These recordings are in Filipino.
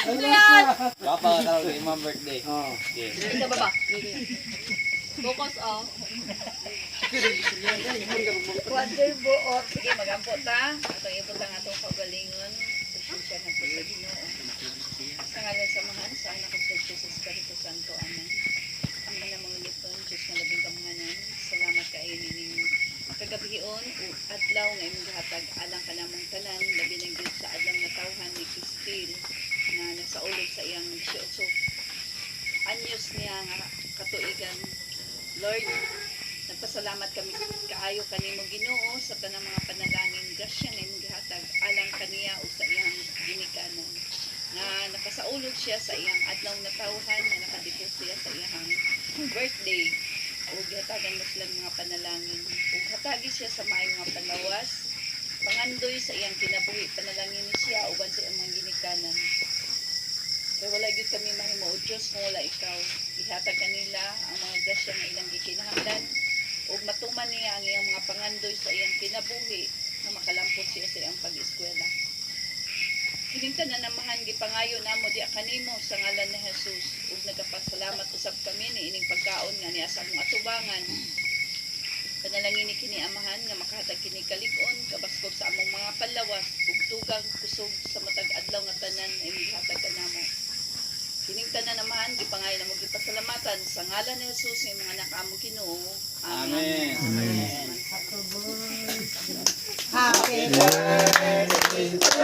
Papa, tawag imam birthday. Okay. Isa baba. Focus oh. Kuwander buot. Sige, mag-ampot ta. Atong ibot ang atong kaugalingon. Susya na po sa Ginoo. Sa ngalan sa Mahan, sa anak ko sa Diyos, sa Espiritu Santo. Amen. Ang mga mga lipon, Diyos na labing kamanganan. Salamat ka ning kagabihion o adlaw nga imong gihatag alang ka namong tanan, labi ng Diyos sa adlaw na tawhan ni Cristil na nasa ulog sa iyang 18 anyos niya nga katuigan. Lord, nagpasalamat kami kaayo kanimo Ginoo sa tanang mga panalangin grasya nga imong gihatag alang kaniya o sa iyang ginikanan nga nakasaulog siya sa iyang adlaw na tawhan nga nakadito siya sa iyang birthday o gihatagan mo silang mga panalangin o hatagi siya sa maayong mga panawas pangandoy sa iyang kinabuhi panalangin ni siya uban sa iyang mga ginikanan. Kaya wala gyud kami mahimo o Diyos kung wala ikaw. Ihatag kanila ang mga grasya nga ilang gikinahanglan ug matuman niya ang iyang mga pangandoy sa iyang kinabuhi nga makalampot siya sa iyang pag-eskwela. Kining tanan namahan gipangayo namo diha kanimo sa ngalan ni Jesus ug nagapasalamat usab kami ni ining pagkaon nga niya sa among atubangan. Panalangin ni kini amahan nga makahatag kini kalig-on kabaskog sa among mga panlawas ug tugang kusog sa matag adlaw nga tanan ay gihatag kanamo. Kining tanan amahan gipangayo namo gipasalamatan sa ngalan ni Jesus nga mga anak among Ginoo. Amen. Amen. Happy birthday to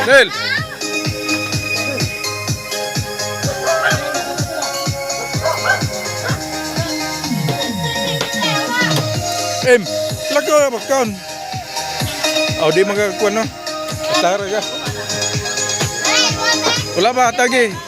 Del. Laga bakon. Oh, di magkakuan no. Tara ka. Wala ba tagi?